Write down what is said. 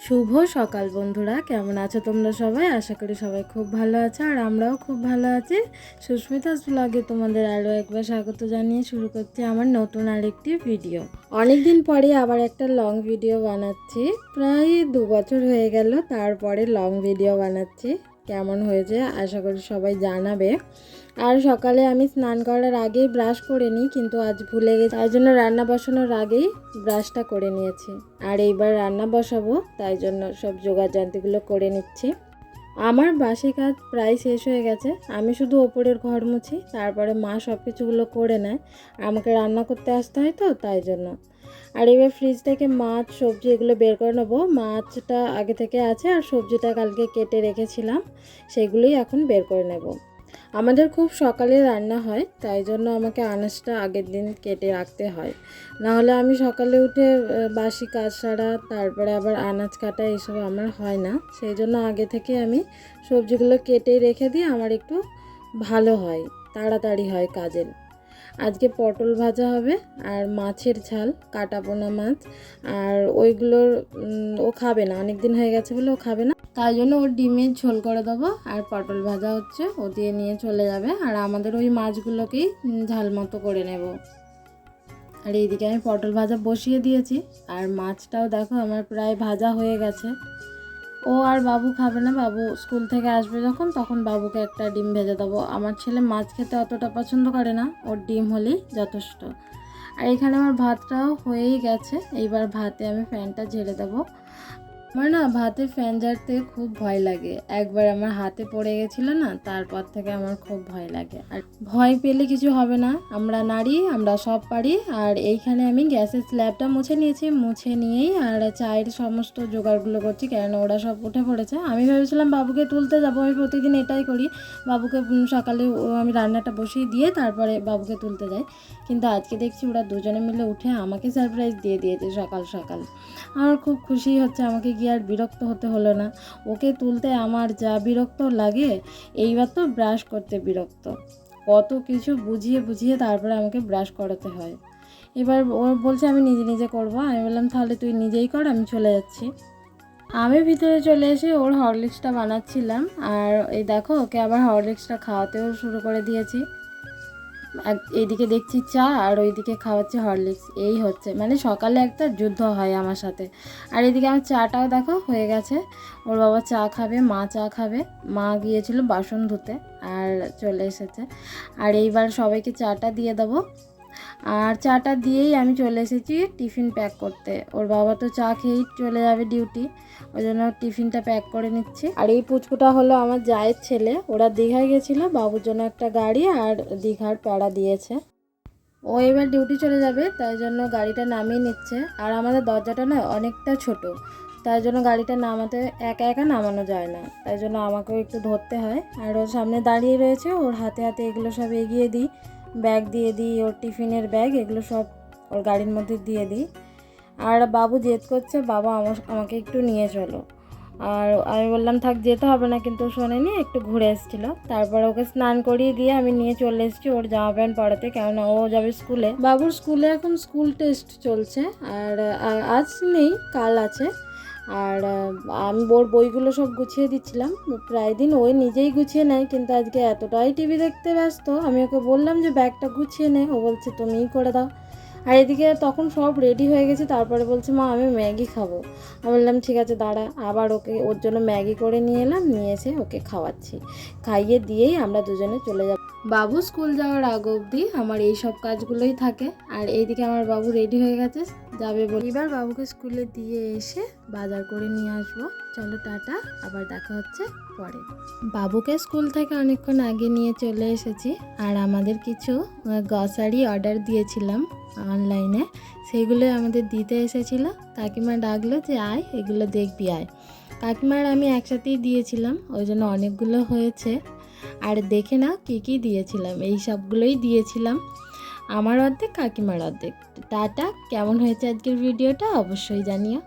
শুভ সকাল বন্ধুরা, কেমন আছো তোমরা সবাই? আশা করি সবাই খুব ভালো আছো আর আমরাও খুব ভালো আছি। সুস্মিতাস ব্লগে তোমাদের আরও একবার স্বাগত জানিয়ে শুরু করছি আমার নতুন আরেকটি ভিডিও। অনেক দিন পরে আবার একটা লং ভিডিও বানাচ্ছি। প্রায় 2 বছর হয়ে গেল, তারপরে লং ভিডিও বানাচ্ছি। কেমন হয়েছে আশা করি সবাই জানাবে। আর সকালে আমি স্নান করার আগেই ব্রাশ করে নিই, কিন্তু আজ ভুলে গেছি, তাই জন্য রান্না বসানোর আগেই ব্রাশটা করে নিয়েছি। আর এইবার রান্না বসাবো, তাই জন্য সব জোগাড়যন্ত্রগুলো করে নিচ্ছি। আমার বাসি কাজ প্রায় শেষ হয়ে গেছে, আমি শুধু ওপরের ঘর মুছি, তারপরে মা সব কিছুগুলো করে নেয়। আমাকে রান্না করতে আসতে হয় তো, তাই জন্য। আর এবার ফ্রিজ থেকে মাছ সবজি এগুলো বের করে নেবো। মাছটা আগে থেকে আছে আর সবজিটা কালকে কেটে রেখেছিলাম, সেগুলোই এখন বের করে নেব। আমাদের খুব সকালে রান্না হয়, তাই জন্য আমাকে আনাজটা আগের দিন কেটে রাখতে হয়। নাহলে আমি সকালে উঠে বাসি কাজ সারা, তারপরে আবার আনাজ কাটা এসব আমার হয় না। সেই জন্য আগে থেকে আমি সবজিগুলো কেটে রেখে দিই, আমার একটু ভালো হয়, তাড়াতাড়ি হয় কাজের। আজকে পটল ভাজা হবে আর মাছের ঝাল, কাটা পোনা মাছ। আর ওইগুলোর ও খাবে না, অনেক দিন হয়ে গেছে বলে ও খাবে না, তাই জন্য ওর ডিমের ঝোল করে দেবো। আর পটল ভাজা হচ্ছে, ও দিয়ে নিয়ে চলে যাবে। আর আমাদের ওই মাছগুলোকেই ঝাল মতো করে নেব। আর এইদিকে আমি পটল ভাজা বসিয়ে দিয়েছি, আর মাছটাও দেখো আমার প্রায় ভাজা হয়ে গেছে। ও আর বাবু খাবে না, বাবু স্কুল থেকে আসবে যখন, তখন বাবুকে একটা ডিম ভেজে দেবো। আমার ছেলে মাছ খেতে অতটা পছন্দ করে না, ওর ডিম হলেই যথেষ্ট। আর এখানে আমার ভাতটাও হয়েই গেছে, এইবার ভাতে আমি ফ্যানটা ঝেড়ে দেবো। আমার না ভাতে ফ্যান ঝাড়তে খুব ভয় লাগে, একবার আমার হাতে পড়ে গেছিলো না, তারপর থেকে আমার খুব ভয় লাগে। আর ভয় পেলে কিছু হবে না, আমরা নারী, আমরা সব পারি। আর এইখানে আমি গ্যাসের স্ল্যাবটা মুছে নিয়েছি, মুছে নিয়েই আর চায়ের সমস্ত জোগাড়গুলো করছি, কেননা ওরা সব উঠে পড়েছে। আমি ভেবেছিলাম বাবুকে তুলতে যাবো, আমি প্রতিদিন এটাই করি, বাবুকে সকালে আমি রান্নাটা বসিয়ে দিয়ে তারপরে বাবুকে তুলতে যাই। কিন্তু আজকে দেখছি ওরা দুজনে মিলে উঠে আমাকে সারপ্রাইজ দিয়ে দিয়েছে সকাল সকাল। আমার খুব খুশি হচ্ছে, আমাকে গিয়ে আর বিরক্ত হতে হলো না। ওকে তুলতে আমার যা বিরক্ত লাগে, এইবার তো ব্রাশ করতে বিরক্ত। কত কিছু বুঝিয়ে বুঝিয়ে তারপরে আমাকে ব্রাশ করাতে হয়। এবার ও বলছে আমি নিজে নিজে করবো। আমি বললাম তাহলে তুই নিজেই কর, আমি চলে যাচ্ছি। আমি ভিতরে চলে এসে ওর হরলিক্সটা বানাচ্ছিলাম, আর এই দেখো ওকে আবার হরলিক্সটা খাওয়াতেও শুরু করে দিয়েছি। এইদিকে দেখছি চা, আর ওইদিকে খাওয়াচ্ছি হরলিক্স। এই হচ্ছে মানে সকালে একটা যুদ্ধ হয় আমার সাথে। আর এদিকে আমার চাটাও দেখো হয়ে গেছে। ওর বাবা চা খাবে, মা চা খাবে। মা গিয়েছিল বাসন ধুতে আর চলে এসেছে। আর এইবার সবাইকে চাটা দিয়ে দেবো। আর চাটা দিয়েই আমি চলে এসেছি টিফিন প্যাক করতে। ওর বাবা তো চা খেয়েই চলে যাবে ডিউটি, ওই জন্য টিফিনটা প্যাক করে নিচ্ছি। আর এই পুচকুটা হলো আমার জায়ের ছেলে, ওরা দীঘায় গেছিলো, বাবুর জন্য একটা গাড়ি আর দীঘার প্যাড়া দিয়েছে। ও এবার ডিউটি চলে যাবে, তাই জন্য গাড়িটা নামিয়ে নিচ্ছে। আর আমাদের দরজাটা না অনেকটা ছোট, তাই জন্য গাড়িটা নামাতে একা একা নামানো যায় না, তাই জন্য আমাকেও একটু ধরতে হয়। আর ওর সামনে দাঁড়িয়ে রয়েছে, ওর হাতে হাতে এগুলো সব এগিয়ে দিই, ব্যাগ দিয়ে দিই, ওর টিফিনের ব্যাগ এগুলো সব ওর গাড়ির মধ্যে দিয়ে দিই। আর বাবু জেদ করছে, বাবা আমাকে একটু নিয়ে চলো। আর আমি বললাম থাক, যেতে হবে না, কিন্তু শোনেনি, একটু ঘুরে এসেছিলো। তারপর ওকে স্নান করিয়ে দিয়ে আমি নিয়ে চলে এসেছি ওর জামা প্যান্ট পরাতে, কেননা ও যাবে স্কুলে। বাবুর স্কুলে এখন স্কুল টেস্ট চলছে, আর আজ নেই, কাল আছে। আর আমি ওর বইগুলো সব গুছিয়ে দিচ্ছিলাম। প্রায় দিন ওই নিজেই গুছিয়ে নেয়, কিন্তু আজকে এতটাই টিভি দেখতে ব্যস্ত, আমি ওকে বললাম যে ব্যাগটা গুছিয়ে নে, ও বলছে তুমিই করে দাও। আর এদিকে তখন সব রেডি হয়ে গেছে, তারপরে বলছে মা আমি ম্যাগি খাবো। আমি বললাম ঠিক আছে দাঁড়া, আবার ওর জন্য ম্যাগি করে নিয়ে এলাম, নিয়ে এসে ওকে খাওয়াচ্ছি। খাইয়ে দিয়েই আমরা দুজনে চলে যাব। বাবু স্কুল যাওয়ার আগ অবধি আমার এই সব কাজগুলোই থাকে। আর এইদিকে আমার বাবু রেডি হয়ে গেছে, যাবে বলে। এবার বাবুকে স্কুলে দিয়ে এসে বাজার করে নিয়ে আসবো। চলো টাটা, আবার দেখা হচ্ছে পরে। বাবুকে স্কুল থেকে অনেকক্ষণ আগে নিয়ে চলে এসেছি। আর আমাদের কিছু গ্রসারি অর্ডার দিয়েছিলাম অনলাইনে, সেইগুলো আমাদের দিতে এসেছিলো। কাকিমা ডাকলো যে আয় এগুলো দেখবি আয়। কাকিমার আমি একসাথেই দিয়েছিলাম, ওই জন্য অনেকগুলো হয়েছে। আর দেখে নাও কী কী দিয়েছিলাম, এই সবগুলোই দিয়েছিলাম, আমার অর্ধেক কাকিমার অর্ধেক। টাটা, কেমন হয়েছে আজকের ভিডিওটা অবশ্যই জানিও।